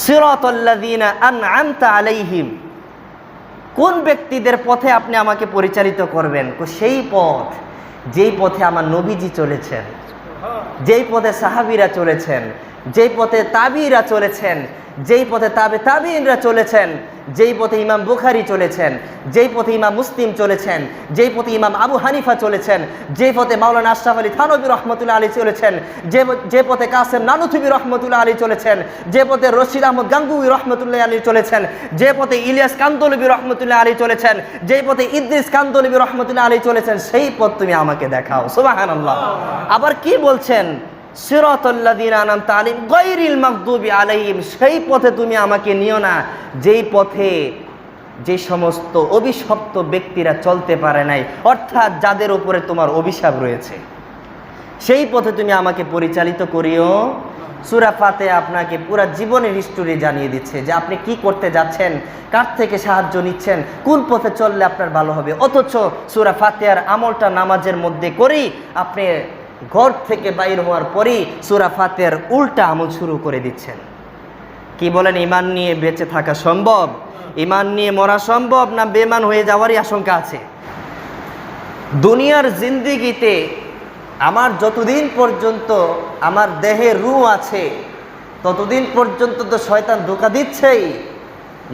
সিরাতাল্লাযীনা আন'আমতা আলাইহিম, কোন ব্যক্তিদের পথে আপনি আমাকে পরিচালিত করবেন? সেই পথ যেই পথে আমার নবীজি চলেছেন, যেই পথে সাহাবীরা চলেছেন, যেই পথে তাবিঈরা চলেছেন, যেই পথে তাবিঈনরা চলেছেন, যেই পথে ইমাম বুখারী চলেছেন, যেই পথে ইমাম মুসলিম চলেছেন, যেই পথে ইমাম আবু হানিফা চলেছেন, যেই পথে মাওলানা আশরাফ আলী থানভী রহমতুল্লাহ আলী চলেছেন, যে পথে কাসেম নানুতুবি রহমতুল্লাহ আলী চলেছেন, যে পথে রশিদ আহমদ গাঙ্গুহি রহমতুল্লাহ আলী চলেছেন, যে পথে ইলিয়াস কান্দলবি রহমতুল্লাহ আলী চলেছেন, যেই পথে ইদ্রিস কান্দলবি রহমতুল্লাহ আলী চলেছেন, সেই পথ তুমি আমাকে দেখাও। সুবহানাল্লাহ। আবার কি বলছেন? সিরাতাল্লাযীনা আন'আমতা আলাইহিম গায়রিল মাগদুবি আলাইহিম, সেই পথে তুমি আমাকে নিও না যেই পথে যে সমস্ত অভিশপ্ত ব্যক্তিরা চলতে পারে নাই, অর্থাৎ যাদের উপরে তোমার অভিশাপ রয়েছে, সেই পথে তুমি আমাকে পরিচালিত করিও। সূরা ফাতিহা আপনাকে পুরো জীবনের হিস্টোরি জানিয়ে দিচ্ছে যে আপনি কি করতে যাচ্ছেন, কার থেকে সাহায্য নিচ্ছেন, কোন পথে চললে আপনার ভালো হবে। অথচ সূরা ফাতিহার আমলটা নামাজের মধ্যে করেই আপনি ঘর থেকে বাইর হওয়ার পরই সূরা ফাতিহার উল্টা আমল শুরু করে দিচ্ছেন। কি বলেন, ঈমান নিয়ে বেঁচে থাকা সম্ভব? ঈমান নিয়ে মরা সম্ভব না বেঈমান হয়ে যাওয়ারই আশঙ্কা আছে? দুনিয়ার জিন্দেগিতে আমার যতদিন পর্যন্ত আমার দেহে রূহ আছে ততদিন পর্যন্ত তো শয়তান ধোঁকা দিচ্ছেই।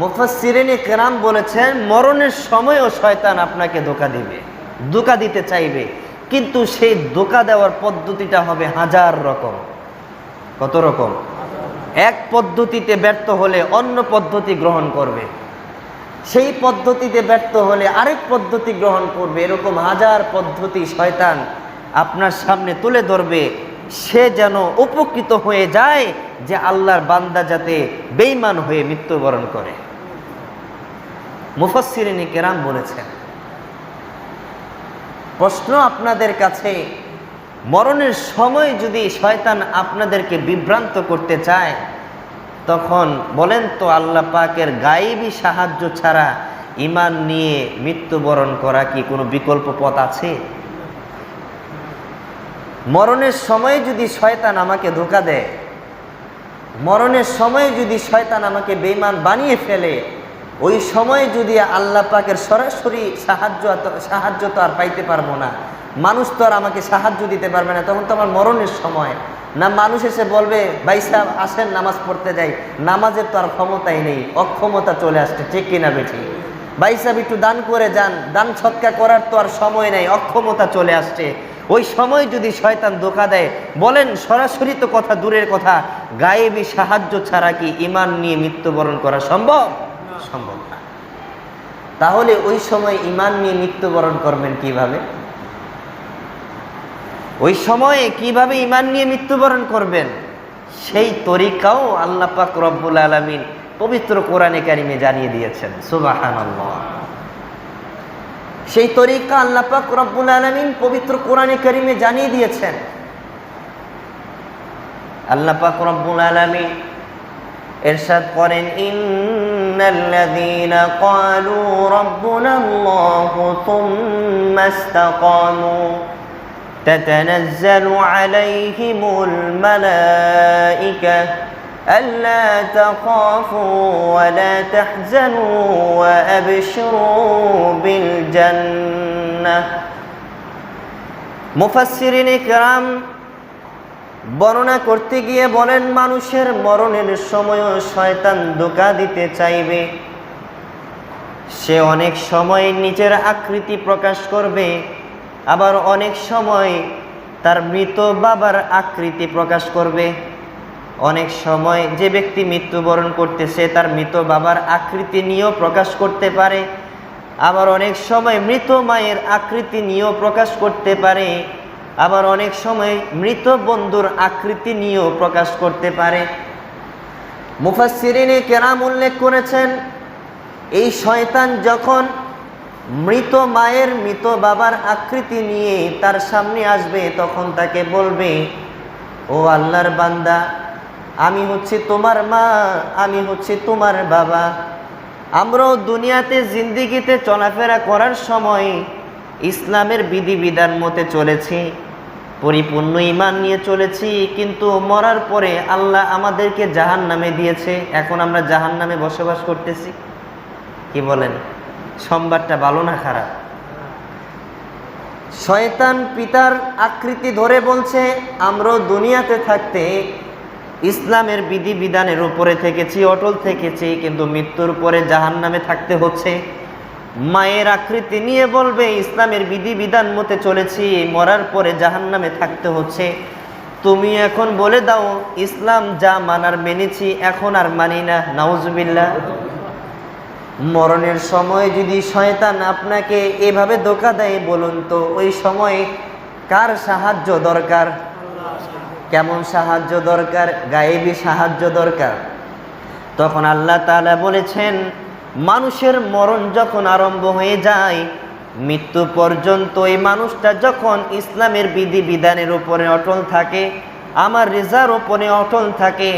মুফাসসিরিনে কেরাম বলেছেন মরণের সময়ও শয়তান আপনাকে ধোঁকা দিবে, ধোঁকা দিতে চাইবে, কিন্তু সেই ধোঁকা দেওয়ার পদ্ধতিটা হবে হাজার রকম। কত রকম? এক পদ্ধতিতে ব্যর্থ হলে অন্য পদ্ধতি গ্রহণ করবে, সেই পদ্ধতিতে ব্যর্থ হলে আরেক পদ্ধতি গ্রহণ করবে, এরকম হাজার পদ্ধতি শয়তান আপনার সামনে তুলে ধরবে, সে যেন উপকৃত হয়ে যায় যে আল্লাহর বান্দা যাতে বেঈমান হয়ে মৃত্যুবরণ করে। মুফাসসিরিনে কেরাম বলেছেন, প্রশ্ন আপনাদের কাছে, মরণের সময় যদি শয়তান আপনাদেরকে বিভ্রান্ত করতে চায় তখন বলেন তো আল্লাহ পাকের গায়েবী সাহায্য ছাড়া ঈমান নিয়ে মৃত্যুবরণ করা কি কোনো বিকল্প পথ আছে? মরণের সময় যদি শয়তান আমাকে ধোঁকা দেয়, মরণের সময় যদি শয়তান আমাকে বেঈমান বানিয়ে ফেলে, ওই সময় যদি আল্লাহ পাকের সরাসরি সাহায্য তো আর পাইতে পারবো না, মানুষ তো আর আমাকে সাহায্য দিতে পারবে না, তখন তো আমার মরণের সময়। না মানুষ এসে বলবে ভাই সাহেব আসেন নামাজ পড়তে যাই, নামাজের তো আর ক্ষমতাই নেই, অক্ষমতা চলে আসছে, ঠিক কিনা বেঠি? ভাই সাহেব একটু দান করে যান, দান সৎকার করার তো আর সময় নেই, অক্ষমতা চলে আসছে। ওই সময় যদি শয়তান ধোঁকা দেয়, বলেন সরাসরি তো কথা দূরের কথা, গায়েবী সাহায্য ছাড়া কি ঈমান নিয়ে মৃত্যুবরণ করা সম্ভব? সম্ভব না। তাহলে ওই সময় ঈমান নিয়ে মৃত্যুবরণ করবেন কিভাবে? ওই সময়ে কিভাবে ঈমান নিয়ে মৃত্যুবরণ করবেন সেই তরিকাও আল্লাহ পাক রব্বুল আলামিন পবিত্র কোরআনে কারিমে জানিয়ে দিয়েছেন। সুবহানাল্লাহ। সেই তরিকা আল্লাহ পাক রব্বুল আলামিন পবিত্র কোরআনে কারিমে জানিয়ে দিয়েছেন। আল্লাহ পাক রব্বুল আলামিন ইরশাদ করেন, ইন্নাল্লাযীনা ক্বালু রাব্বুনাল্লাহু থুম্মা ইসতাকামু তাতানাজ্জালু আলাইহিমুল মালায়েকা আল্লা তাখাফু ওয়া লা তাহজানু ওয়া আবশিরু বিল জান্নাহ। মুফাসসিরিনে কেরাম বর্ণনা করতে গিয়ে বলেন, মানুষের মরণের সময়ও শয়তান ধোঁকা দিতে চাইবে। সে অনেক সময় নিজের আকৃতি প্রকাশ করবে, আবার অনেক সময় তার মৃত বাবার আকৃতি প্রকাশ করবে। অনেক সময় যে ব্যক্তি মৃত্যুবরণ করতেছে তার মৃত বাবার আকৃতি নিয়েও প্রকাশ করতে পারে, আবার অনেক সময় মৃত মায়ের আকৃতি নিয়েও প্রকাশ করতে পারে, আবার অনেক সময় মৃত বন্ধুর আকৃতি নিয়েও প্রকাশ করতে পারে। মুফাসসিরিনে কেরাম উল্লেখ করেছেন, এই শয়তান যখন মৃত মায়ের মৃত বাবার আকৃতি নিয়ে তার সামনে আসবে তখন তাকে বলবে, ও আল্লাহর বান্দা, আমি হচ্ছে তোমার মা, আমি হচ্ছে তোমার বাবা। আমরাও দুনিয়াতে জিন্দিগিতে চলাফেরা করার সময় ইসলামের বিধিবিধান মতে চলেছি, পরিপূর্ণ ঈমান নিয়ে চলেছি, কিন্তু মরার পরে আল্লাহ আমাদেরকে জাহান্নামে দিয়েছে, এখন আমরা জাহান্নামে বসবাস করতেছি। কি বলেন, সংবাদটা ভালো না খারাপ? শয়তান পিতার আকৃতি ধরে বলছে, আমরাও দুনিয়াতে থাকতে ইসলামের বিধিবিধানের উপরে থেকেছি, অটল থেকেছি, কিন্তু মৃত্যুর পরে জাহান্নামে থাকতে হচ্ছে। মায়ের আকৃতি নিয়ে বলবে, ইসলামের বিধিবিধান মতে চলেছি, মরার পরে জাহান্নামে থাকতে হচ্ছে। তুমি এখন বলে দাও, ইসলাম যা মানার মেনেছি, এখন আর মানি না। নাউজুবিল্লাহ। মরণের সময় যদি শয়তান আপনাকে এভাবে ধোঁকা দেয়, বলুন তো ওই সময় কার সাহায্য দরকার? কেমন সাহায্য দরকার? গায়েবী সাহায্য দরকার। তখন আল্লাহ তাআলা বলেছেন, মানুষের মরণ যখন আরম্ভ হয়ে যায়, মৃত্যু পর্যন্ত এই মানুষটা যখন ইসলামের বিধিবিধানের উপরে অটল থাকে, আমার রেজার উপরে অটল থাকে,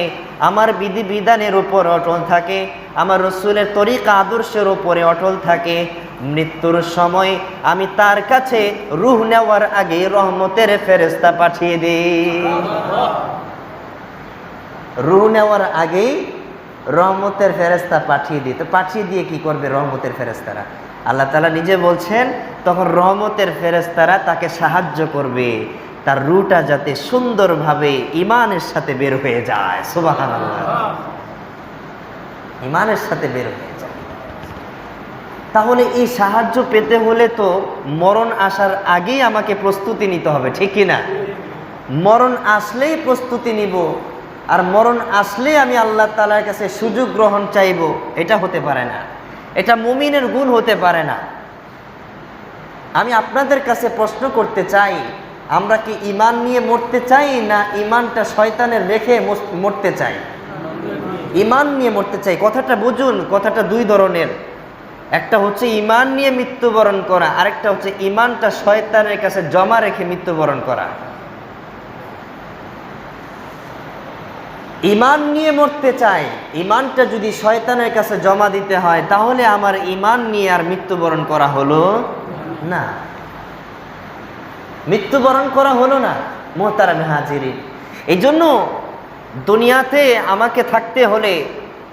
আমার বিধিবিধানের উপর অটল থাকে, আমার রসুলের তরিকা আদর্শের উপরে অটল থাকে, মৃত্যুর সময় আমি তার কাছে রূহ নেওয়ার আগে রহমতের ফেরেশতা পাঠিয়ে দিই। রূহ নেওয়ার আগেই রহমতের ফেরেশতা পাঠিয়ে দিই। তো পাঠিয়ে দিয়ে কি করবে রহমতের ফেরেশতারা? আল্লাহ তাআলা নিজে বলছেন, তখন রহমতের ফেরেশতারা তাকে সাহায্য করবে, তার রূহটা যাতে সুন্দরভাবে ঈমানের সাথে বের হয়ে যায়। সুবহানাল্লাহ। ঈমানের সাথে বের হয়ে যায়। তাহলে এই সাহায্য পেতে হলে তো মরণ আসার আগেই আমাকে প্রস্তুতি নিতে হবে, ঠিক কি না? মরণ আসলেই প্রস্তুতি নিব, আর মরণ আসলেই আমি আল্লাহ তাআলার কাছে সুযোগ গ্রহণ চাইব, এটা হতে পারে না। এটা মুমিনের গুণ হতে পারে না। আমি আপনাদের কাছে প্রশ্ন করতে চাই, আমরা কি ঈমান নিয়ে মরতে চাই, না ঈমানটা শয়তানের রেখে মরতে চাই? ঈমান নিয়ে মরতে চাই। কথাটা বুঝুন, কথাটা দুই ধরনের। একটা হচ্ছে ঈমান নিয়ে মৃত্যুবরণ করা, আরেকটা হচ্ছে ঈমানটা শয়তানের কাছে জমা রেখে মৃত্যুবরণ করা। ঈমান নিয়ে মরতে চাই, ঈমানটা যদি শয়তানের কাছে জমা দিতে হয়, তাহলে আমার ঈমান নিয়ে আর মৃত্যুবরণ করা হলো না, মৃত্যুবরণ করা হলো না। মুহতারাম হাজিরিন, এই জন্য দুনিয়াতে আমাকে থাকতে হলে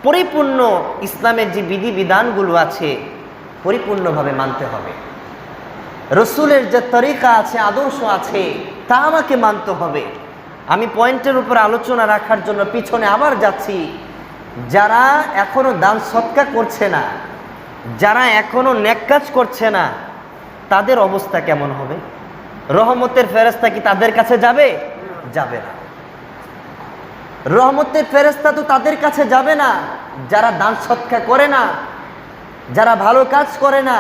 পরিপূর্ণ ইসলামের যে বিধিবিধানগুলো আছে পরিপূর্ণভাবে মানতে হবে। রসুলের যে তরিকা আছে, আদর্শ আছে, তা আমাকে মানতে হবে। আমি পয়েন্টের উপর আলোচনা রাখার জন্য পিছনে আবার যাচ্ছি। যারা এখনো দান সৎকা করছে না, যারা এখনো নেক কাজ করছে না, তাদের অবস্থা কেমন হবে? রহমতের ফেরেশতা কি তাদের কাছে যাবে? যাবে না। রহমতের ফেরেশতা তো তাদের কাছে যাবে না যারা দান সৎকা করে না, যারা ভালো কাজ করে না,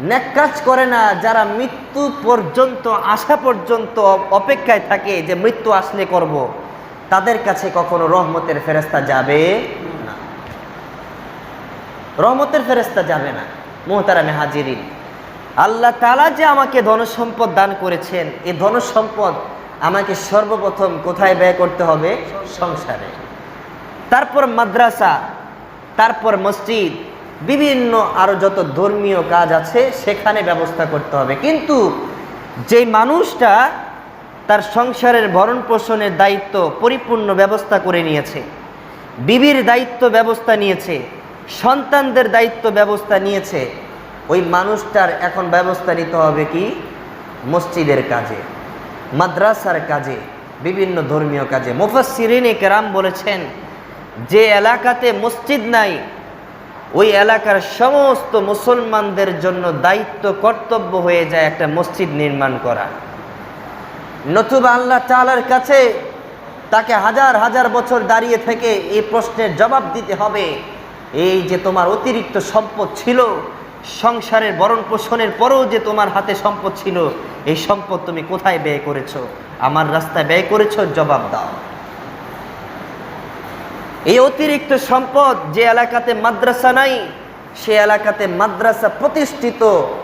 নেক কাজ করে না, যারা মৃত্যু পর্যন্ত আসা পর্যন্ত অপেক্ষায় থাকে যে মৃত্যু আসলে করব, তাদের কাছে কখনো রহমতের ফেরেশতা যাবে না। রহমতের ফেরেশতা যাবে না। মুহতারামে হাজিরিন, আল্লাহ তাআলা যে আমাকে ধনসম্পদ দান করেছেন, এই ধনসম্পদ আমাকে সর্বপ্রথম কোথায় ব্যয় করতে হবে? সংসারে। তারপর মাদ্রাসা, তারপর মসজিদ, বিভিন্ন আরো যত ধর্মীয় কাজ আছে সেখানে ব্যবস্থা করতে হবে। কিন্তু যে মানুষটা তার সংসারের ভরণ পোষণের দায়িত্ব পরিপূর্ণ ব্যবস্থা করে নিয়েছে, বিবির দায়িত্ব ব্যবস্থা নিয়েছে, সন্তানদের দায়িত্ব ব্যবস্থা নিয়েছে, ওই মানুষটার এখন ব্যবস্থা নিতে হবে কি? মসজিদের কাজে, মাদ্রাসার কাজে, বিভিন্ন ধর্মীয় কাজে। মুফাসসিরিনে কেরাম বলেছেন, যে এলাকাতে মসজিদ নাই, ওই এলাকার সমস্ত মুসলমানদের জন্য দায়িত্ব, কর্তব্য হয়ে যায় একটা মসজিদ নির্মাণ করা। নতুবা আল্লাহ তাআলার কাছে তাকে হাজার হাজার বছর দাঁড়িয়ে থেকে এই প্রশ্নের জবাব দিতে হবে, এই যে তোমার অতিরিক্ত সম্পদ ছিল, সংসারের ভরণ পোষণের পরেও যে তোমার হাতে সম্পদ ছিল, এই সম্পদ তুমি কোথায় ব্যয় করেছো? আমার রাস্তায় ব্যয় করেছো? জবাব দাও। এই অতিরিক্ত সম্পদ, যে এলাকাতে মাদ্রাসা নাই, সে এলাকাতে মাদ্রাসা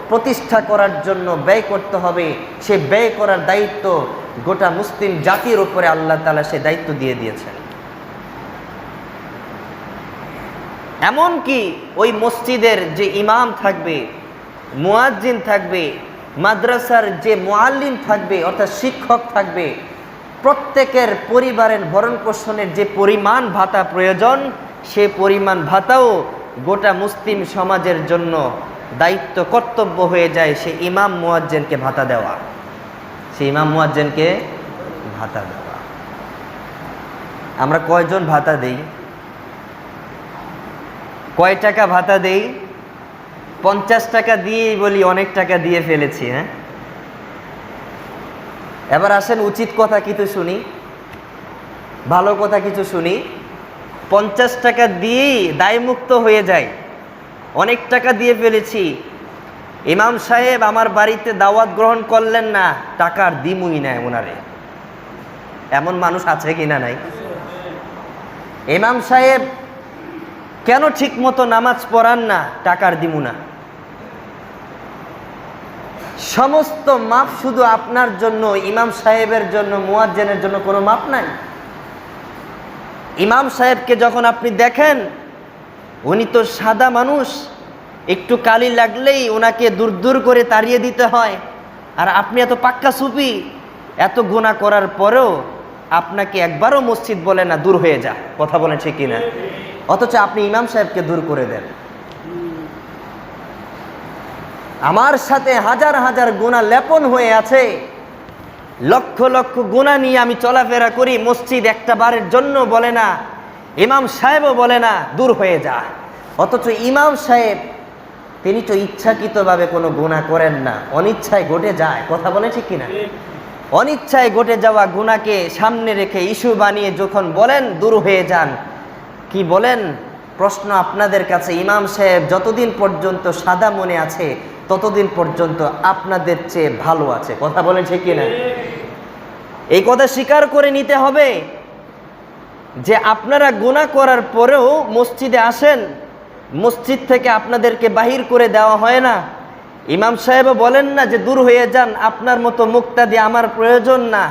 প্রতিষ্ঠা করার জন্য ব্যয় করতে হবে। সে ব্যয় করার দায়িত্ব গোটা মুসলিম জাতির উপরে আল্লাহ তাআলা সে দায়িত্ব দিয়ে দিয়েছেন। এমনকি ওই মসজিদের যে ইমাম থাকবে, মুয়াজ্জিন থাকবে, মাদ্রাসার যে মুআল্লিম থাকবে অর্থাৎ শিক্ষক থাকবে, প্রত্যেকের পরিবারের ভরণ পোষণের যে পরিমাণ ভাতা প্রয়োজন, সে পরিমাণ ভাতাও গোটা মুসলিম সমাজের জন্য দায়িত্ব কর্তব্য হয়ে যায় সে ইমাম মুয়াজ্জিনকে ভাতা দেওয়া, সে ইমাম মুয়াজ্জিনকে ভাতা দেওয়া। আমরা কয়জন ভাতা দেই? কয় টাকা ভাতা দেই? 50 টাকা দিয়েই বলি অনেক টাকা দিয়ে ফেলেছি। হ্যাঁ, এবার আসেন উচিত কথা কিছু শুনি, ভালো কথা কিছু শুনি। 50 টাকা দিয়েই দায়মুক্ত হয়ে যায়, অনেক টাকা দিয়ে ফেলেছি, ইমাম সাহেব আমার বাড়িতে দাওয়াত গ্রহণ করলেন না, টাকার দিমুই না ওনারে। এমন মানুষ আছে কিনা? নাই। ইমাম সাহেব কেন ঠিক মতো নামাজ পড়ান না, টাকার দিমু না। সমস্ত মাপ শুধু আপনার জন্য, ইমাম সাহেবের জন্য, মুয়াজ্জিনের জন্য কোনো মাপ নাই। ইমাম সাহেবকে যখন আপনি দেখেন, উনি তো সাদা মানুষ, একটু কালি লাগলেই ওনাকে দূর দূর করে তাড়িয়ে দিতে হয়, আর আপনি এত পাক্কা সুফি, এত গুনাহ করার পরেও আপনাকে একবারও মসজিদ বলে না দূর হয়ে যা। কথা বলেন ঠিক কিনা? অথচ আপনি ইমাম সাহেবকে দূর করে দেন। আমার সাথে হাজার হাজার গুনাহ লেপন হয়ে আছে, লক্ষ লক্ষ গুনাহ নিয়ে আমি চলাফেরা করি, মসজিদ একটা বারের জন্য বলে না, ইমাম সাহেবও বলে না দূর হয়ে যা। অথচ ইমাম সাহেব তিনি তো ইচ্ছাকৃতভাবে কোনো গুনাহ করেন না, অনিচ্ছায় ঘটে যায়। কথা বলে ঠিক কিনা? অনিচ্ছায় ঘটে যাওয়া গুনাহকে সামনে রেখে ইস্যু বানিয়ে যখন বলেন দূর হয়ে যান, কি বলেন? প্রশ্ন আপনাদের কাছে, ইমাম সাহেব যতদিন পর্যন্ত সাদা মনে আছে ততদিন পর্যন্ত আপনাদের চেয়ে ভালো আছে। কথা বলেন ঠিক কিনা? এই কথা স্বীকার করে নিতে হবে যে আপনারা গুনাহ করার পরেও মসজিদে আসেন, মসজিদ থেকে আপনাদেরকে বাহির করে দেওয়া হয় না। ইমাম সাহেবও বলেন না যে দূর হয়ে যান, আপনার মতো মুক্তাদি আমার প্রয়োজন না,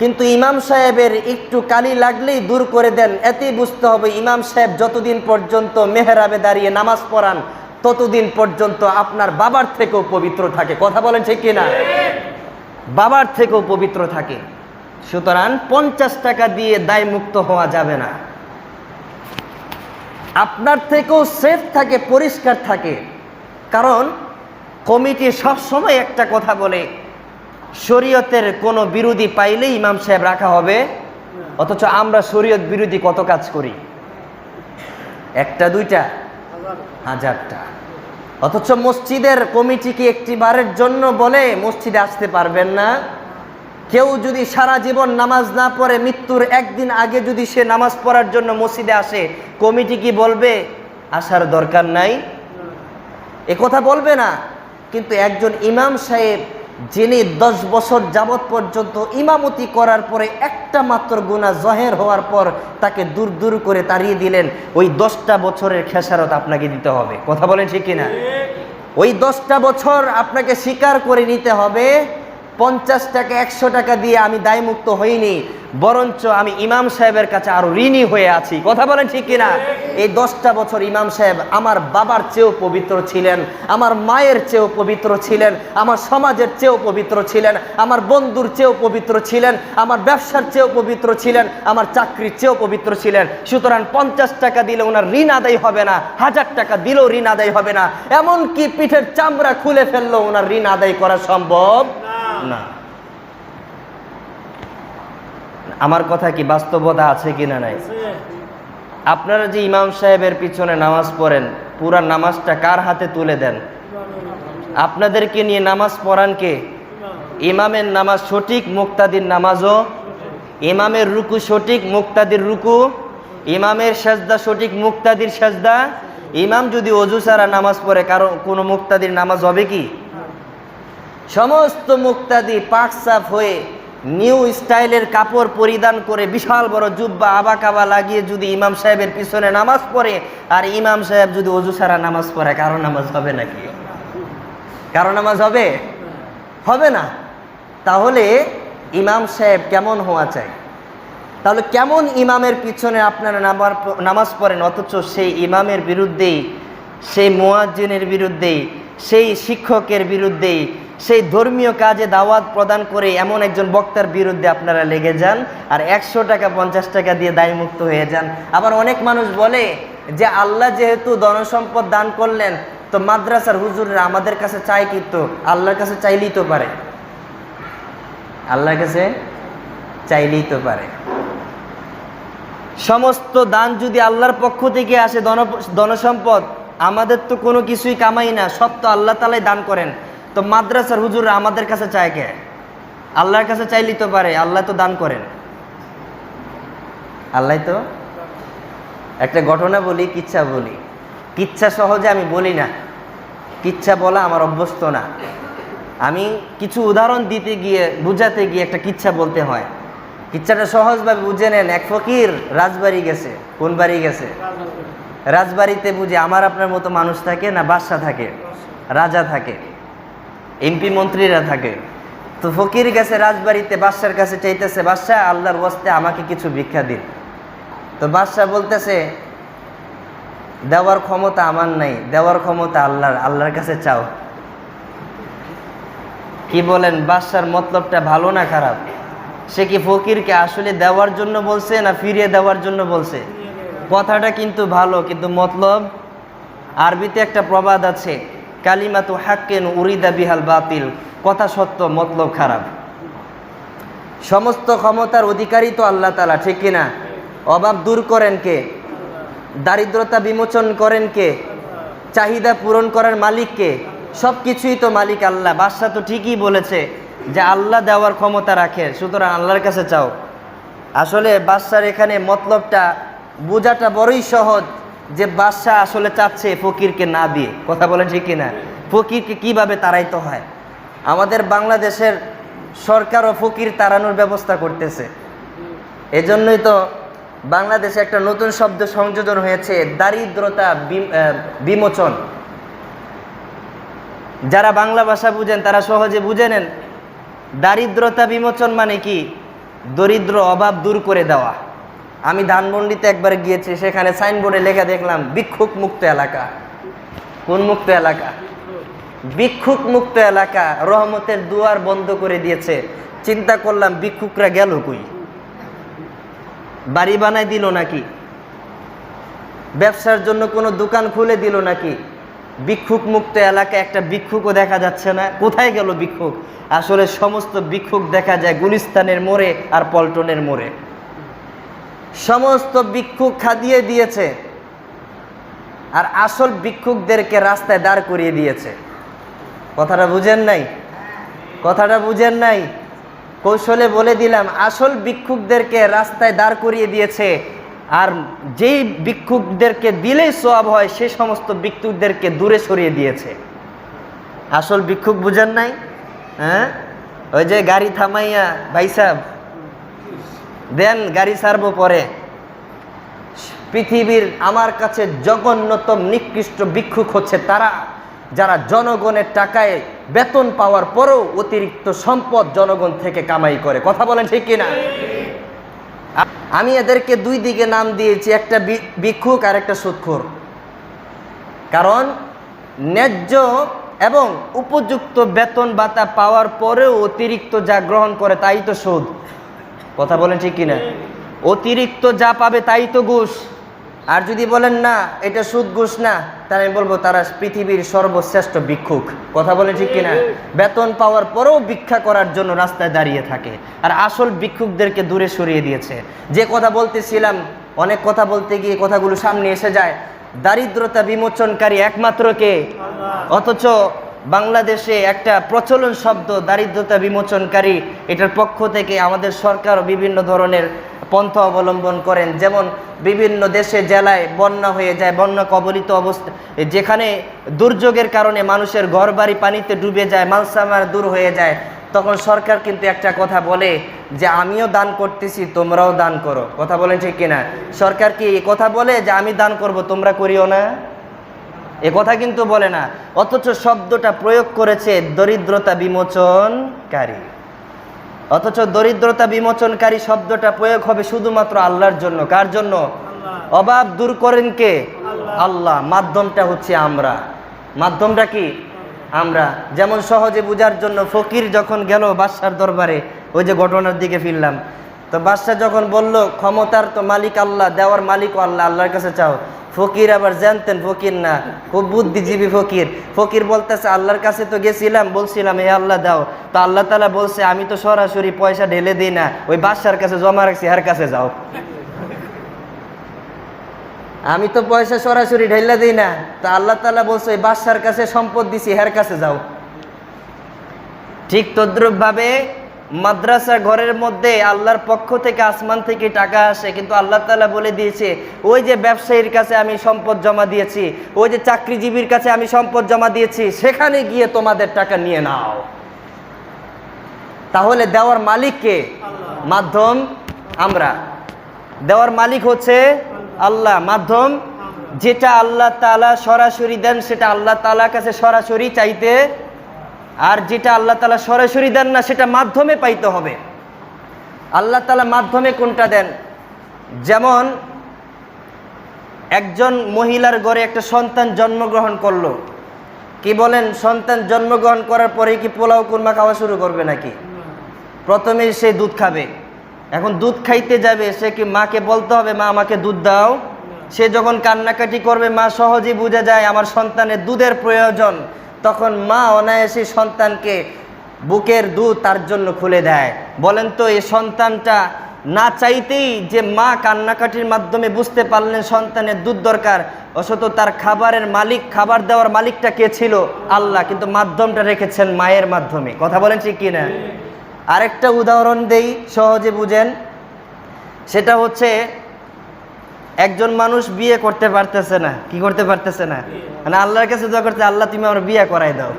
কিন্তু ইমাম সাহেবের একটু কালি লাগলেই দূর করে দেন। এতেই বুঝতে হবে ইমাম সাহেব যতদিন পর্যন্ত মেহরাবে দাঁড়িয়ে নামাজ পড়ান ততদিন পর্যন্ত আপনার বাবার থেকেও পবিত্র থাকে। কথা বলেন ঠিক কিনা? বাবার থেকেও পবিত্র থাকে। সুতরাং 50 টাকা দিয়ে দায়মুক্ত হওয়া যাবে না। আপনার থেকেও সেফ থাকে, পরিষ্কার থাকে। কারণ কমিটি সবসময় একটা কথা বলে, শরীয়তের কোনো বিরোধী পাইলেই ইমাম সাহেব রাখা হবে। অথচ আমরা শরীয়ত বিরোধী কত কাজ করি, একটা দুইটা, হাজারটা। অথচ মসজিদের কমিটি কি একটি বারের জন্য বলে মসজিদে আসতে পারবেন না? কেউ যদি সারা জীবন নামাজ না পড়ে মৃত্যুর একদিন আগে যদি সে নামাজ পড়ার জন্য মসজিদে আসে, কমিটি কি বলবে আসার দরকার নাই? এ কথা বলবে না। কিন্তু একজন ইমাম সাহেব যিনি 10 বছর যাবৎ পর্যন্ত ইমামতি করার পরে একটা মাত্র গুনাহ জহের হওয়ার পর তাকে দূর দূর করে তাড়িয়ে দিলেন, ওই 10টা বছরের খেসারত আপনাকে দিতে হবে। কথা বলেন ঠিক কিনা? ওই 10টা বছর আপনাকে স্বীকার করে নিতে হবে 50 টাকা 100 টাকা দিয়ে আমি দায়মুক্ত হইনি, বরঞ্চ আমি ইমাম সাহেবের কাছে আরো ঋণী হয়ে আছি। কথা বলেন ঠিক কিনা? এই 10টা বছর ইমাম সাহেব আমার বাবার চেয়েও পবিত্র ছিলেন, আমার মায়ের চেয়েও পবিত্র ছিলেন, আমার সমাজের চেয়েও পবিত্র ছিলেন, আমার বন্ধুর চেয়েও পবিত্র ছিলেন, আমার ব্যবসার চেয়েও পবিত্র ছিলেন, আমার চাকরির চেয়েও পবিত্র ছিলেন। সুতরাং 50 টাকা দিলে ওনার ঋণ আদায় হবে না, 1000 টাকা দিলেও ঋণ আদায় হবে না, এমনকি পিঠের চামড়া খুলে ফেললেও ওনার ঋণ আদায় করা সম্ভব না। আমার কথা কি বাস্তবতা আছে কিনা? নাই। আপনারা যে ইমাম সাহেবের পিছনে নামাজ পড়েন, পুরা নামাজটা কার হাতে তুলে দেন? আপনাদেরকে নিয়ে নামাজ পড়ান কে? ইমামের নামাজ সঠিক, মুক্তাদির নামাজও, ইমামের রুকু সঠিক, মুক্তাদির রুকু, ইমামের সাজদা সঠিক, মুক্তাদির সাজদা। ইমাম যদি ওযু ছাড়া নামাজ পড়ে, কারো কোনো মুক্তাদির নামাজ হবে কি? সমস্ত মুক্তাদি পাক সাফ হয়ে নিউ স্টাইলের কাপড় পরিধান করে বিশাল বড় জুব্বা আবাকাবা লাগিয়ে যদি ইমাম সাহেবের পিছনে নামাজ পড়ে, আর ইমাম সাহেব যদি ওযু ছাড়া নামাজ পড়ে, কারো নামাজ হবে নাকি? কারো নামাজ হবে? হবে না। তাহলে ইমাম সাহেব কেমন হওয়া চাই? তাহলে কেমন ইমামের পিছনে আপনারা নামাজ পড়েন, অথচ সেই ইমামের বিরুদ্ধেই, সেই মুয়াজ্জিনের বিরুদ্ধেই, সেই শিক্ষকের বিরুদ্ধেই, সেই ধর্মীয় কাজে দাওয়াত প্রদান করে এমন একজন বক্তার বিরুদ্ধে আপনারা লেগে যান আর 100 টাকা 50 টাকা দিয়ে দায়মুক্ত হয়ে যান। আবার অনেক মানুষ বলে যে আল্লাহ যেহেতু ধনসম্পদ দান করলেন, তো মাদ্রাসার হুজুররা আমাদের কাছে চাই, কিন্তু আল্লাহর কাছে চাইলেই তো পারে, আল্লাহর কাছে চাইলেই তো পারে। সমস্ত দান যদি আল্লাহর পক্ষ থেকে আসে, ধনসম্পদ আমাদের তো কোনো কিছুই কামাই না, সব তো আল্লাহ তাআলাই দান করেন, তো মাদ্রাসার হুজুররা আমাদের কাছে চায় কে? আল্লাহর কাছে চাইলেই তো পারে, আল্লাহ তো দান করেন, আল্লাহ তো। একটা ঘটনা বলি, কিচ্ছা বলি। কিচ্ছা সহজে আমি বলি না, কিচ্ছা বলা আমার অভ্যস্ত না। আমি কিছু উদাহরণ দিতে গিয়ে, বুঝাতে গিয়ে একটা কিচ্ছা বলতে হয়। কিচ্ছাটা সহজভাবে বুঝে নেন। এক ফকির রাজবাড়ি গেছে। কোন বাড়ি গেছে? রাজবাড়িতে বুঝে আমার আপনার মতো মানুষ থাকে না, বাদশা থাকে, রাজা থাকে, এমপি মন্ত্রীরা থাকে। তো ফকির গেছে রাজবাড়িতে, বাদশার কাছে চাইতেছে, বাদশা আল্লাহর ওয়াস্তে আমাকে কিছু ভিক্ষা দিন। তো বাদশা বলতেছে, দেওয়ার ক্ষমতা আমার নাই, দেওয়ার ক্ষমতা আল্লাহর, আল্লাহর কাছে চাও। কি বলেন, বাদশার মতলবটা ভালো না খারাপ? সে কি ফকিরকে আসলে দেওয়ার জন্য বলছে না ফিরিয়ে দেওয়ার জন্য বলছে? কথাটা কিন্তু ভালো, কিন্তু মতলব। আরবিতে একটা প্রবাদ আছে, কালিমাতু হাক্কিন উরিদা বিহাল বাতিল, কথা সত্য মতলব খারাপ। সমস্ত ক্ষমতার অধিকারী তো আল্লাহ তাআলা, ঠিক কিনা? অভাব দূর করেন কে? দারিদ্রতা বিমোচন করেন কে? চাহিদা পূরণ করার মালিক কে? সব কিছুই তো মালিক আল্লাহ। বাদশা তো ঠিকই বলেছে যে আল্লাহ দেওয়ার ক্ষমতা রাখে, সুতরাং আল্লাহর কাছে চাও। আসলে বাদশার এখানে মতলবটা বোঝাটা বড়ই সহজ, যে বাদশা আসলে চাচ্ছে ফকিরকে না দিয়ে। কথা বলেন ঠিক কিনা? ফকিরকে কিভাবে তাড়াইতে হয়। আমাদের বাংলাদেশের সরকারও ফকির তাড়ানোর ব্যবস্থা করতেছে। এজন্যই তো বাংলাদেশে একটা নতুন শব্দ সংযোজন হয়েছে, দারিদ্রতা বিমোচন। যারা বাংলা ভাষা বুঝেন তারা সহজে বুঝে নেন, দারিদ্রতা বিমোচন মানে কি? দরিদ্র অভাব দূর করে দেওয়া। আমি ধানমন্ডিতে একবার গিয়েছি, সেখানে সাইনবোর্ডে লেখা দেখলাম ভিক্ষুক মুক্ত এলাকা। কোন মুক্ত এলাকা? ভিক্ষুক মুক্ত এলাকা। রহমতের দুয়ার বন্ধ করে দিয়েছে। চিন্তা করলাম, ভিক্ষুকরা গেল কই? বাড়ি বানায় দিল নাকি? ব্যবসার জন্য কোনো দোকান খুলে দিল নাকি? ভিক্ষুক মুক্ত এলাকায় একটা ভিক্ষুকও দেখা যাচ্ছে না। কোথায় গেল ভিক্ষুক? আসলে সমস্ত ভিক্ষুক দেখা যায় গুলিস্তানের মোড়ে আর পল্টনের মোড়ে। সমস্ত ভিক্ষুক খাদিয়ে দিয়েছে, আর আসল ভিক্ষুকদেরকে রাস্তায় দাঁড় করিয়ে দিয়েছে। কথাটা বুঝেন নাই? কথাটা বুঝেন নাই? কৌশলে বলে দিলাম, আসল ভিক্ষুকদেরকে রাস্তায় দাঁড় করিয়ে দিয়েছে, আর যেই ভিক্ষুকদেরকে দিলেই সওয়াব হয় সে সমস্ত ভিক্ষুকদেরকে দূরে সরিয়ে দিয়েছে। আসল ভিক্ষুক বুঝেন নাই? হ্যাঁ, ওই যে গাড়ি থামাইয়া, ভাই সাহেব দেন গাড়ি ছাড়বো পরে। পৃথিবীর আমার কাছে জঘন্যতম নিকৃষ্ট ভিক্ষুক হচ্ছে তারা, যারা জনগণের টাকায় বেতন পাওয়ার পরেও অতিরিক্ত সম্পদ জনগণ থেকে কামাই করে। কথা বলেন ঠিক কিনা? আমি এদেরকে দুই দিকে নাম দিয়েছি, একটা ভিক্ষুক আর একটা সুদখোর। কারণ ন্যায্য এবং উপযুক্ত বেতন ভাতা পাওয়ার পরেও অতিরিক্ত যা গ্রহণ করে তাই তো সুদ। কথা বলেন ঠিক কিনা? অতিরিক্ত যা পাবে তাই তো ঘুষ। আর যদি বলেন না এটা সুদ ঘুষ না, তাহলে আমি বলবো তারা পৃথিবীর সর্বশ্রেষ্ঠ ভিক্ষুক। কথা বলেন ঠিক কিনা? বেতন পাওয়ার পরেও ভিক্ষা করার জন্য রাস্তায় দাঁড়িয়ে থাকে, আর আসল ভিক্ষুকদেরকে দূরে সরিয়ে দিয়েছে। যে কথা বলতেছিলাম, অনেক কথা বলতে গিয়ে কথাগুলো সামনে এসে যায়। দারিদ্রতা বিমোচনকারী একমাত্র কে? অথচ বাংলাদেশে একটা প্রচলন শব্দ দারিদ্রতা বিমোচনকারী, এটার পক্ষ থেকে আমাদের সরকার বিভিন্ন ধরনের পন্থা অবলম্বন করেন। যেমন বিভিন্ন দেশে জেলায় বন্যা হয়ে যায়, বন্যা কবলিত অবস্থা, যেখানে দুর্যোগের কারণে মানুষের ঘরবাড়ি পানিতে ডুবে যায়, মালসামার দূর হয়ে যায়, তখন সরকার কিন্তু একটা কথা বলে যে আমিও দান করতেছি, তোমরাও দান করো। কথা বলেন ঠিক কিনা? সরকার কি এই কথা বলে যে আমি দান করব তোমরা করিও না? এ কথা কিন্তু বলে না। অথচ শব্দটা প্রয়োগ করেছে দরিদ্রতা বিমোচনকারী। অথচ দরিদ্রতা বিমোচনকারী শব্দটা প্রয়োগ হবে শুধুমাত্র আল্লাহর জন্য। কার জন্য? অভাব দূর করেন কে? আল্লাহ। মাধ্যমটা হচ্ছে আমরা। মাধ্যমটা কি? আমরা। যেমন সহজে বোঝার জন্য, ফকির যখন গেল বাদশার দরবারে, ওই যে ঘটনার দিকে ফিরলাম, তো বাদশা যখন বলল ক্ষমতার তো মালিক আল্লাহ, দেওয়ার মালিকও আল্লাহ, আল্লাহর কাছে চাও। ফকির আবার জানতেন ফকির না, খুব বুদ্ধিজীবী ফকির। ফকির বলতেছে আল্লাহর কাছে তো গেছিলাম, বলছিলাম হে আল্লাহ দাও, তো আল্লাহ তাআলা বলছে আমি তো সরাসরি পয়সা ঢেলে দিই না, ওই বাদশার কাছে জমা রাখছি, হার কাছে যাও। আমি তো পয়সা সরাসরি ঢেলে দিই না, তো আল্লাহ তাআলা বলছে ওই বাদশার কাছে সম্পদ দিছি, হার কাছে যাও। ঠিক তদ্রুপ ভাবে মাদ্রাসা ঘরের মধ্যে আল্লাহর পক্ষ থেকে, আসমান থেকে টাকা আসে, কিন্তু আল্লাহ তাআলা বলে দিয়েছে ওই যে ব্যবসায়ীর কাছে আমি সম্পদ জমা দিয়েছি, ওই যে চাকরিজীবীর কাছে আমি সম্পদ জমা দিয়েছি, সেখানে গিয়ে তোমাদের টাকা নিয়ে নাও। তাহলে দেওয়ার মালিক কে? মাধ্যম আমরা। দেওয়ার মালিক হচ্ছে আল্লাহ, মাধ্যম যেটা আল্লাহ তাআলা সরাসরি দেন সেটা আল্লাহ তাআলার কাছে সরাসরি চাইতে, আর যেটা আল্লাহ তাআলা সরাসরি দেন না সেটা মাধ্যমে পাইতে হবে। আল্লাহ তাআলা মাধ্যমে কোনটা দেন? যেমন একজন মহিলার ঘরে একটা সন্তান জন্মগ্রহণ করলো, কি বলেন, সন্তান জন্মগ্রহণ করার পরে কি পোলাও কুরমা খাওয়া শুরু করবে নাকি? প্রথমে সে দুধ খাবে। এখন দুধ খাইতে যাবে, সে কি মাকে বলতে হবে মা আমাকে দুধ দাও? সে যখন কান্নাকাটি করবে, মা সহজেই বুঝে যায় আমার সন্তানের দুধের প্রয়োজন, তখন মা অনায়াসে সন্তানকে বুকের দুধ তার জন্য খুলে দেয়। বলেন তো এই সন্তানটা না চাইতেই যে মা কান্নাকাটির মাধ্যমে বুঝতে পারলেন সন্তানের দুধ দরকার, অথচ তার খাবারের মালিক, খাবার দেওয়ার মালিকটা কে ছিল? আল্লাহ, কিন্তু মাধ্যমটা রেখেছেন মায়ের মাধ্যমে। কথা বলেন ঠিক কিনা? আরেকটা উদাহরণ দেই সহজে বুঝেন, সেটা হচ্ছে একজন মানুষ বিয়ে করতে পারতেছে না। কি করতে পারতেছে না? মানে আল্লাহর কাছে দোয়া করতে, আল্লাহ তুমি আমার বিয়ে করাই দাও।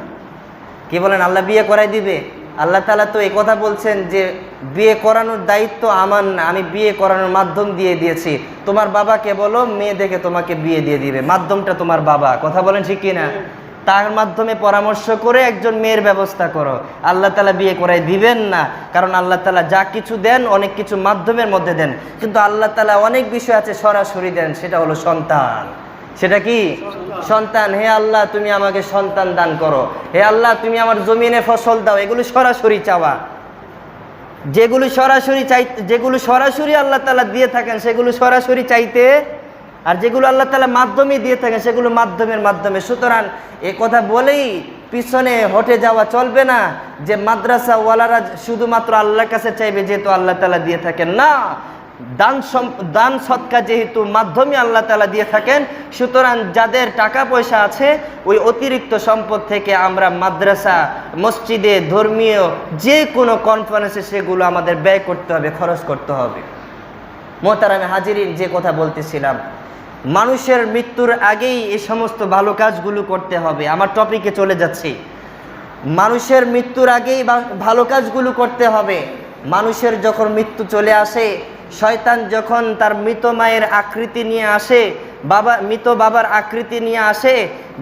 কি বলেন, আল্লাহ বিয়ে করাই দিবে? আল্লাহ তাআলা তো এই কথা বলছেন যে বিয়ে করানোর দায়িত্ব আমার না, আমি বিয়ে করানোর মাধ্যম দিয়ে দিয়েছি। তোমার বাবাকে বলো মেয়ে দেখে তোমাকে বিয়ে দিয়ে দিবে, মাধ্যমটা তোমার বাবা। কথা বলেন ঠিক কিনা? তার মাধ্যমে পরামর্শ করে একজন মেয়ের ব্যবস্থা করো। আল্লাহ তাআলা বিয়ে করাই দিবেন না, কারণ আল্লাহ তাআলা যা কিছু দেন অনেক কিছু মাধ্যমের মধ্যে দেন, কিন্তু আল্লাহ তাআলা অনেক বিষয় আছে সরাসরি দেন, সেটা হলো সন্তান। সেটা কি? সন্তান। হে আল্লাহ তুমি আমাকে সন্তান দান করো, হে আল্লাহ তুমি আমার জমিনে ফসল দাও, এগুলো সরাসরি চাওয়া। যেগুলো সরাসরি আল্লাহ তাআলা দিয়ে থাকেন সেগুলো সরাসরি চাইতে, আর যেগুলো আল্লাহ তাআলা মাধ্যমে দিয়ে থাকেন সেগুলো মাধ্যমের মাধ্যমে। সুতরাং এ কথা বলেই পিছনে হটে যাওয়া চলবে না যে মাদ্রাসা ওয়ালারা শুধুমাত্র আল্লাহর কাছে চাইবে যেহেতু আল্লাহ তাআলা দিয়ে থাকেন। না, দান সদকা যেহেতু মাধ্যমে আল্লাহ তাআলা দিয়ে থাকেন, সুতরাং যাদের টাকা পয়সা আছে ওই অতিরিক্ত সম্পদ থেকে আমরা মাদ্রাসা, মসজিদে, ধর্মীয় যে কোনো কনফারেন্সে সেগুলো আমাদের ব্যয় করতে হবে, খরচ করতে হবে। মোহতারামে হাজিরিন, যে কথা বলতেছিলাম, মানুষের মৃত্যুর আগেই এই সমস্ত ভালো কাজগুলো করতে হবে। আমার টপিকে চলে যাচ্ছি। মানুষের মৃত্যুর আগেই ভালো কাজগুলো করতে হবে। মানুষের যখন মৃত্যু চলে আসে, শয়তান যখন তার মৃত মায়ের আকৃতি নিয়ে আসে, মৃত বাবার আকৃতি নিয়ে আসে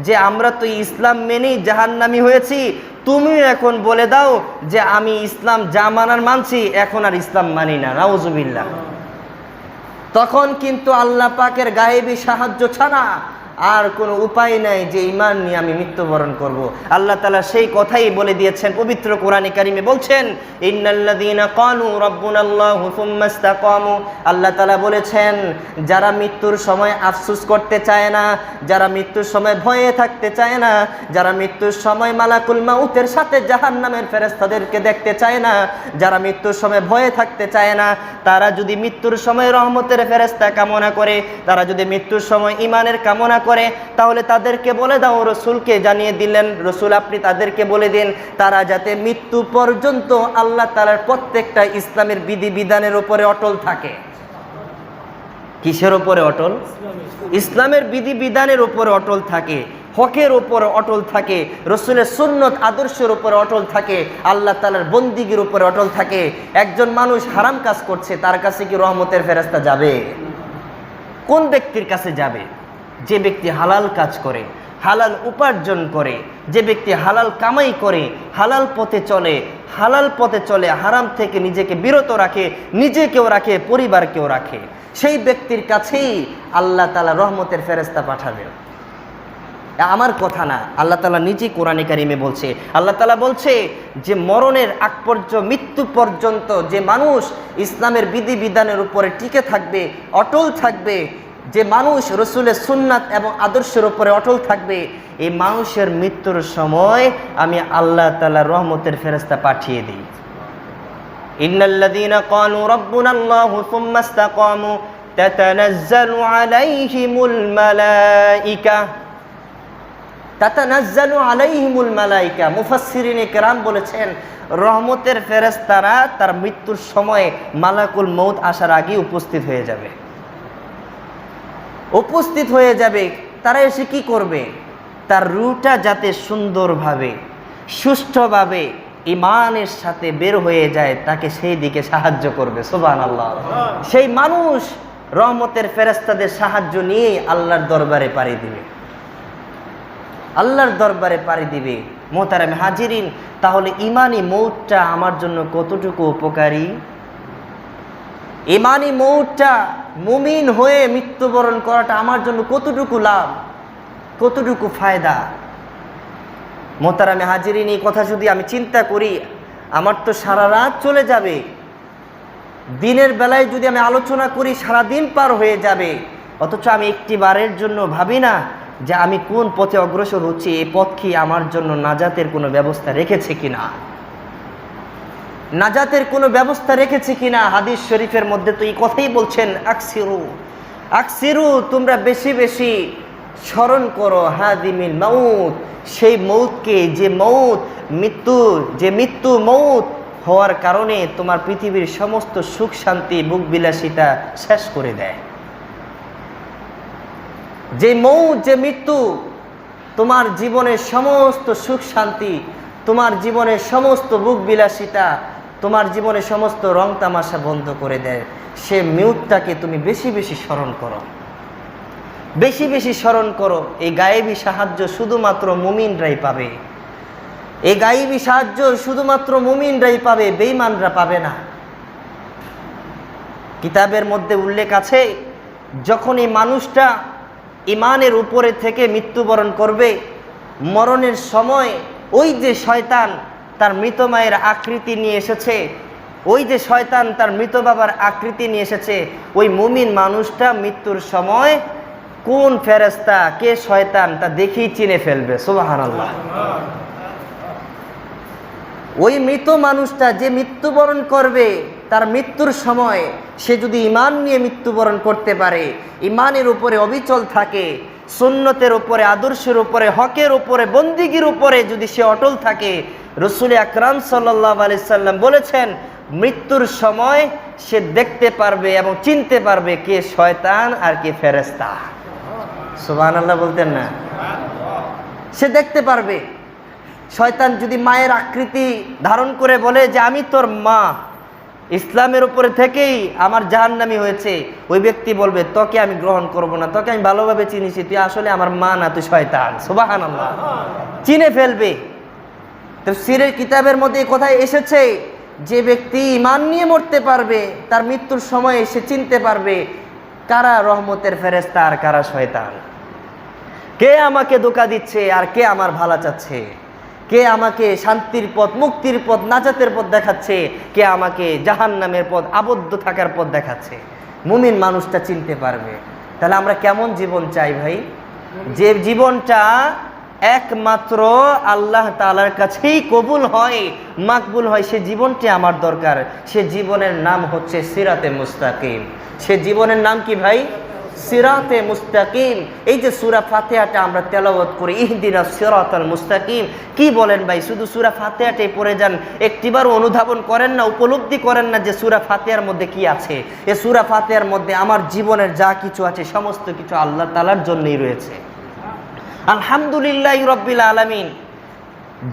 যে আমরা তো ইসলাম মেনেই জাহান্নামী হয়েছি, তুমি এখন বলে দাও যে আমি ইসলাম যা মানার মানছি, এখন আর ইসলাম মানি না, নাউজুবিল্লাহ। তখন কিন্তু আল্লাহ পাকের গায়েবী সাহায্য ছাড়া আর কোনো উপায় নাই যে ঈমান নিয়ে আমি মৃত্যুবরণ করব। আল্লাহ তাআলা সেই কথাই বলে দিয়েছেন পবিত্র কোরআনে কারিমে, বলছেন ইন্নাল্লাযীনা ক্বালু রাব্বুনাল্লাহু সুম্মা ইসতাকামু। আল্লাহ তাআলা বলেছেন যারা মৃত্যুর সময় আফসোস করতে চায় না, যারা মৃত্যুর সময় ভয়ে থাকতে চায় না, যারা মৃত্যুর সময় মালাকুল মাউতের সাথে জাহান্নামের ফেরেশতাদেরকে দেখতে চায় না, যারা মৃত্যুর সময় ভয়ে থাকতে চায় না, তারা যদি মৃত্যুর সময় রহমতের ফেরেশতা কামনা করে, তারা যদি মৃত্যুর সময় ঈমানের কামনা করে, তাহলে তাদেরকে বলে দাও, রসুলকে জানিয়ে দিলেন, রসুল আপনি তাদেরকে বলে দিন তারা যাতে মৃত্যু পর্যন্ত আল্লাহ তাআলার প্রত্যেকটা ইসলামের বিধিবিধানের উপরে অটল থাকে। কিসের উপরে অটল? ইসলামের বিধিবিধানের উপরে অটল থাকে, হকের উপর অটল থাকে, রসুলের সুন্নত আদর্শের উপর অটল থাকে, আল্লাহ তাআলার বন্দিগির উপরে অটল থাকে। একজন মানুষ হারাম কাজ করছে, তার কাছে কি রহমতের ফেরেশতা যাবে? কোন ব্যক্তির কাছে যাবে? যে ব্যক্তি হালাল কাজ করে, হালাল উপার্জন করে, যে ব্যক্তি হালাল কামাই করে, হালাল পথে চলে, হারাম থেকে নিজেকে বিরত রাখে, নিজেকেও রাখে, পরিবারকেও রাখে, সেই ব্যক্তির কাছেই আল্লাহ তাআলা রহমতের ফেরেশতা পাঠাবেন। আমার কথা না, আল্লাহ তাআলা নিজেই কোরআনে কারিমে বলছে। আল্লাহ তাআলা বলছে যে মরণের আগ পর্যন্ত, মৃত্যু পর্যন্ত যে মানুষ ইসলামের বিধিবিধানের উপরে টিকে থাকবে, অটল থাকবে, যে মানুষ রসুলের সুন্নাত এবং আদর্শের উপরে অটল থাকবে, এই মানুষের মৃত্যুর সময় আমি আল্লাহ তাআলার রহমতের ফেরেশতা পাঠিয়ে দিই। ইন্নাল্লাযীনা ক্বালু রাব্বুনাল্লাহু সুম্মা ইসতাকামু তাতানাজ্জালু আলাইহিমুল মালাইকা, তাতানাজ্জালু আলাইহিমুল মালাইকা। মুফাসসিরিনে কেরাম বলেছেন রহমতের ফেরেশতারা তার মৃত্যুর সময়ে মালাকুল মউত আসার আগে উপস্থিত হয়ে যাবে। উপস্থিত হয়ে যাবে, তারা এসে কি করবে? তার রূহটা যাতে সুন্দরভাবে, সুষ্ঠুভাবে ঈমানের সাথে বের হয়ে যায়, তাকে সেই দিকে সাহায্য করবে। সুবহানাল্লাহ। সেই মানুষ রহমতের ফেরেশতাদের সাহায্য নিয়ে আল্লাহর দরবারে পাড়ি দিবে, আল্লাহর দরবারে পাড়ি দিবে। মোহতারাম হাজিরিন, তাহলে ঈমানি মউতটা আমার জন্য কতটুকু উপকারী? ঈমানি মউতটা, মুমিন হয়ে মৃত্যুবরণ করাটা আমার জন্য কতটুকু লাভ, কতটুকু ফায়দা? মোহতারামে হাজিরিন, এই কথা যদি আমি চিন্তা করি, আমার তো সারা রাত চলে যাবে। দিনের বেলায় যদি আমি আলোচনা করি, সারা দিন পার হয়ে যাবে। অথচ আমি একটি বারের জন্য ভাবি না যে আমি কোন পথে অগ্রসর হচ্ছি, এই পথ কি আমার জন্য নাজাতের কোনো ব্যবস্থা রেখেছে কিনা, নাজাতের কোনো ব্যবস্থা রেখেছে কিনা। হাদিস শরীফের মধ্যে তো এই কথাই বলছেন, আকসিরু আকসিরু, তোমরা বেশি বেশি স্মরণ করো হাদিমিল মাউত, সেই মৌতকে, যে মৌত মৃত্যু, যে মৃত্যু মৌত হওয়ার কারণে তোমার পৃথিবীর সমস্ত সুখ শান্তি, বুক বিলাসিতা শেষ করে দেয়। যে মৌত, যে মৃত্যু তোমার জীবনের সমস্ত সুখ শান্তি, তোমার জীবনের সমস্ত বুক বিলাসিতা, তোমার জীবনের সমস্ত রং তামাশা বন্ধ করে দেয়, সে মৃত্যুটাকে তুমি বেশি বেশি স্মরণ করো, বেশি বেশি স্মরণ করো। এই গায়েবী সাহায্য শুধুমাত্র মুমিনরাই পাবে, এই গায়েবী সাহায্য শুধুমাত্র মুমিনরাই পাবে, বেঈমানরা পাবে না। কিতাবের মধ্যে উল্লেখ আছে, যখন এই মানুষটা ঈমানের উপরে থেকে মৃত্যুবরণ করবে, মরণের সময় ওই যে শয়তান তার মৃত মায়ের আকৃতি নিয়ে এসেছে, ওই যে শয়তান তার মৃত বাবার আকৃতি নিয়ে এসেছে, ওই মুমিন মানুষটা মৃত্যুর সময় কোন ফেরেশতা, কে শয়তান, তা দেখেই চিনে ফেলবে। সুবহানাল্লাহ। ওই মৃত মানুষটা যে মৃত্যুবরণ করবে, তার মৃত্যুর সময় সে যদি ঈমান নিয়ে মৃত্যুবরণ করতে পারে, ঈমানের উপরে অবিচল থাকে, সুন্নতের উপরে, আদর্শের উপরে, হকের উপরে, বন্দিগির উপরে যদি সে অটল থাকে, রাসূল আকরাম সাল্লাল্লাহু আলাইহি সাল্লাম বলেছেন মৃত্যুর সময় সে দেখতে পারবে এবং চিনতে পারবে কে শয়তান আর কে ফেরেশতা। সুবহানাল্লাহ বলতেন না? সে দেখতে পারবে। শয়তান যদি মায়ের আকৃতি ধারণ করে বলে যে আমি তোর মা, ইসলামের উপরে থেকেই আমার জাহান্নামী হয়েছে, ওই ব্যক্তি বলবে তোকে আমি গ্রহণ করব না, তোকে আমি ভালোভাবে চিনিছি, তুই আসলে আমার মা না, তুই শয়তান। সুবহানাল্লাহ। চিনে ফেলবে। তাফসীরের কিতাবের মধ্যে এই কথা এসেছে, যে ব্যক্তি ঈমান নিয়ে মরতে পারবে, তার মৃত্যুর সময় সে চিনতে পারবে কারা রহমতের ফেরেশতা আর কারা শয়তান, কে আমাকে ধোঁকা দিচ্ছে আর কে আমার ভালো চাচ্ছে, কে আমাকে শান্তির পথ, মুক্তির পথ, নাজাতের পথ দেখাচ্ছে, কে আমাকে জাহান্নামের পথ, আবদ্ধ থাকার পথ দেখাচ্ছে। মুমিন মানুষটা চিনতে পারবে। তাহলে আমরা কেমন জীবন চাই ভাই? যে জীবনটা একমাত্র আল্লাহ তাআলার কাছেই কবুল হয়, মাকবুল হয়, সে জীবনটি আমার দরকার। সে জীবনের নাম হচ্ছে সিরাতে মুস্তাকিম। সে জীবনের নাম কি ভাই? সিরাতে মুস্তাকিম। এই যে সূরা ফাতিহাটা আমরা তেলাওয়াত করি, ইহদিনাস সিরাতাল মুস্তাকিম, কি বলেন ভাই? শুধু সূরা ফাতিহাটাই পড়ে যান, একটিবার অনুধাবন করেন না, উপলব্ধি করেন না যে সূরা ফাতিহার মধ্যে কি আছে। এই সূরা ফাতিহার মধ্যে আমার জীবনের যা কিছু আছে সমস্ত কিছু আল্লাহ তাআলার জন্যই রয়েছে। আলহামদুলিল্লাহি রাব্বিল আলামিন।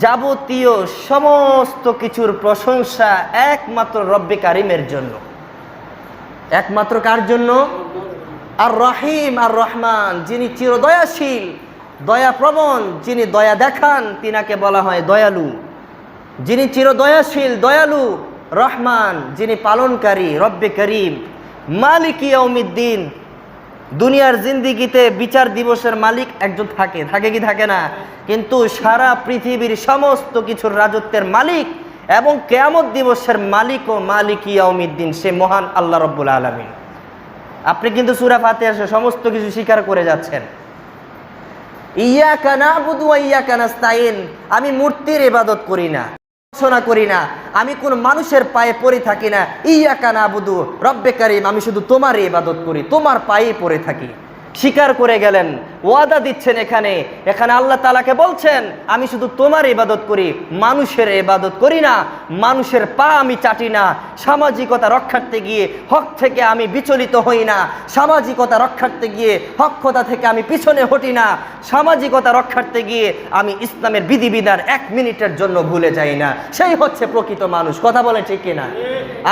যাবতীয় সমস্ত কিছুর প্রশংসা একমাত্র রব্বে কারিমের জন্য। একমাত্র কার জন্য? আর রহিম আর রহমান, যিনি চিরদয়াশীল, দয়াপ্রবণ, যিনি দয়া দেখান তিনাকে বলা হয় দয়ালু। যিনি চিরদয়াশীল, দয়ালু, রহমান, যিনি পালনকারী, রব্বে করিম। মালিক ইয়াউমিদ্দিন, দুনিয়ার জিন্দিগিতে বিচার দিবসের মালিক একজন থাকে, থাকে কি থাকে না? কিন্তু সারা পৃথিবীর সমস্ত কিছুর রাজত্বের মালিক এবং কিয়ামত দিবসের মালিক ও মালিক ইয়াউমিদ্দিন সে মহান আল্লাহ রাব্বুল আলামিন। আপনি কিন্তু সূরা ফাতিহার সমস্ত কিছু স্বীকার করে যাচ্ছেন। ইয়াকা নাবুদু ওয়া ইয়াকা নাস্তাইন, আমি মূর্তির ইবাদত করি না, উপাসনা করি না, আমি কোন মানুষের পায়ে পড়ে থাকি না। ইয়াকা নাবুদু রব্বে কারীম, আমি শুধু তোমার ইবাদত করি, তোমার পায়ে পড়ে থাকি। স্বীকার করে গেলেন, ওয়াদা দিচ্ছেন। এখানে আল্লাহ তাআলাকে বলছেন আমি শুধু তোমার ইবাদত করি, মানুষের ইবাদত করি না, মানুষের পা আমি চাটি না। সামাজিকতা রক্ষার্থে গিয়ে হক থেকে আমি বিচলিত হই না, সামাজিকতা রক্ষার্থে গিয়ে হকতা থেকে আমি পিছনে হটি না, সামাজিকতা রক্ষার্থে গিয়ে আমি ইসলামের বিধিবিধান 1 মিনিটের জন্য ভুলে যাই না। সেই হচ্ছে প্রকৃত মানুষ। কথা বলে ঠিক কিনা?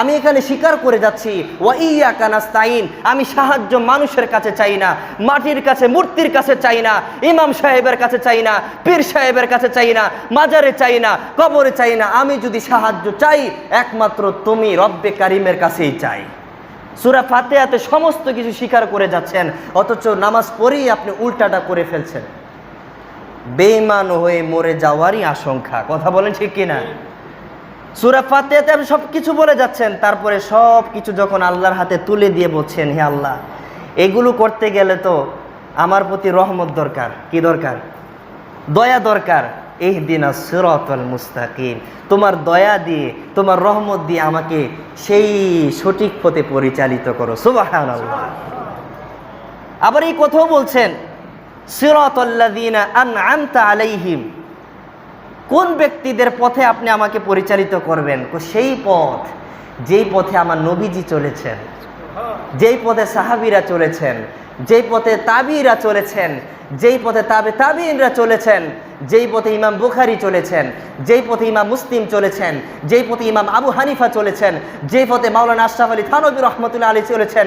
আমি এখানে স্বীকার করে যাচ্ছি ওয়া ইয়াকা নাস্তাইন, আমি সাহায্য মানুষের কাছে চাই না, মাটির কাছে, মূর্তির কাছে চাই না, ইমাম সাহেবের কাছে চাই না, পীর সাহেবের কাছে চাই না, মাজারে চাই না, কবরে চাই না। আমি যদি সাহায্য চাই একমাত্র তুমি রব্বে কারিমের কাছেই চাই। সূরা ফাতিহাতে সমস্ত কিছু স্বীকার করে যাচ্ছেন, অথচ নামাজ পড়েই আপনি উল্টাটা করে ফেলছেন। বেঈমান হয়ে মরে যাওয়ারই আশঙ্কা। কথা বলেন ঠিক কিনা? সূরা ফাতিহাতে আপনি সব কিছু বলে যাচ্ছেন, তারপরে সব কিছু যখন আল্লাহর হাতে তুলে দিয়ে বলছেন হে আল্লাহ, এগুলো করতে গেলে তো আমার প্রতি রহমত দরকার। কি দরকার? দয়া দরকার। ইহদিনাস সিরাতাল মুস্তাকিম, তোমার দয়া দিয়ে, তোমার রহমত দিয়ে আমাকে সেই সঠিক পথে পরিচালিত করো। সুবহানাল্লাহ। আবার এই কথাও বলছেন সিরাতাল্লাযীনা আন'আমতা আলাইহিম, কোন ব্যক্তিদের পথে আপনি আমাকে পরিচালিত করবেন? সেই পথ যেই পথে আমার নবীজি চলেছেন, যেই পথে সাহাবীরা চলেছেন, যেই পথে তাবিঈরা চলেছেন, যেই পথে তাবিঈনরা চলেছেন, যেই পথে ইমাম বুখারী চলেছেন, যেই পথে ইমাম মুসলিম চলেছেন, যেই পথে ইমাম আবু হানিফা চলেছেন, যেই পথে মাওলানা আশরাফ আলী থানভী রহমতুল্লাহ আলী চলেছেন,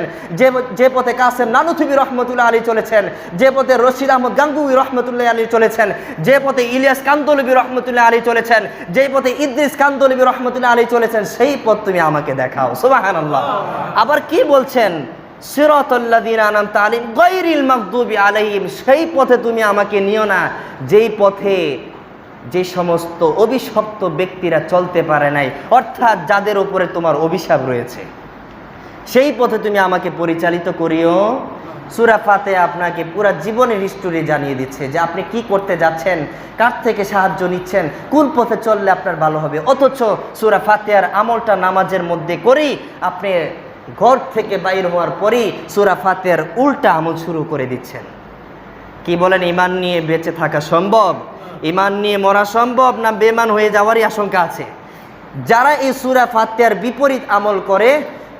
যে পথে কাসেম নানুতুবি রহমতুল্লাহ আলী চলেছেন, যে পথে রশিদ আহমদ গাঙ্গুহি রহমতুল্লাহ আলী চলেছেন, যে পথে ইলিয়াস কান্দলবি রহমতুল্লাহ আলী চলেছেন, যেই পথে ইদ্রিস কান্দলবি রহমতুল্লাহ আলী চলেছেন, সেই পথ তুমি আমাকে দেখাও। সুবহানাল্লাহ। আবার কি বলছেন? সিরাতাল্লাযীনা আন'আমতা আলাইহিম গায়রিল মাগদুবি আলাইহিম, সেই পথে তুমি আমাকে নিও না যেই পথে যে সমস্ত অভিশপ্ত ব্যক্তিরা চলতে পারে নাই, অর্থাৎ যাদের উপরে তোমার অভিশাপ রয়েছে, সেই পথে তুমি আমাকে পরিচালিত করিও। সূরা ফাতিহা আপনাকে পুরো জীবনের হিস্টোরি জানিয়ে দিচ্ছে যে আপনি কি করতে যাচ্ছেন, কার থেকে সাহায্য নিচ্ছেন, কোন পথে চললে আপনার ভালো হবে। অথচ সূরা ফাতিহার আমলটা নামাজের মধ্যে করেই আপনি ঘর থেকে বাইর হওয়ার পরেই সূরা ফাতিহার উল্টা আমল শুরু করে দিচ্ছেন। কি বলেন? ঈমান নিয়ে বেঁচে থাকা সম্ভব? ঈমান নিয়ে মরা সম্ভব না বেঈমান হয়ে যাওয়ারই আশঙ্কা আছে? যারা এই সূরা ফাতিহার বিপরীত আমল করে,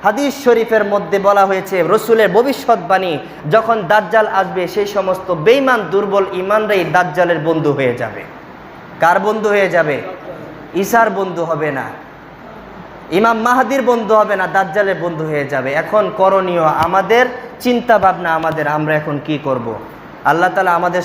হাদিস শরীফের মধ্যে বলা হয়েছে রাসূলের ভবিষ্যৎবাণী, যখন দাজ্জাল আসবে সেই সমস্ত বেঈমান দুর্বল ঈমানরাই দাজ্জালের বন্ধু হয়ে যাবে। কার বন্ধু হয়ে যাবে? ঈসার বন্ধু হবে না, ইমাম মাহদির বন্ধু হবে না, দাজ্জালের বন্ধু হয়ে যাবে। এখন করণীয় আমাদের, চিন্তা ভাবনা আমাদের, আমরা এখন কি করব? আল্লাহ তাআলা আমাদের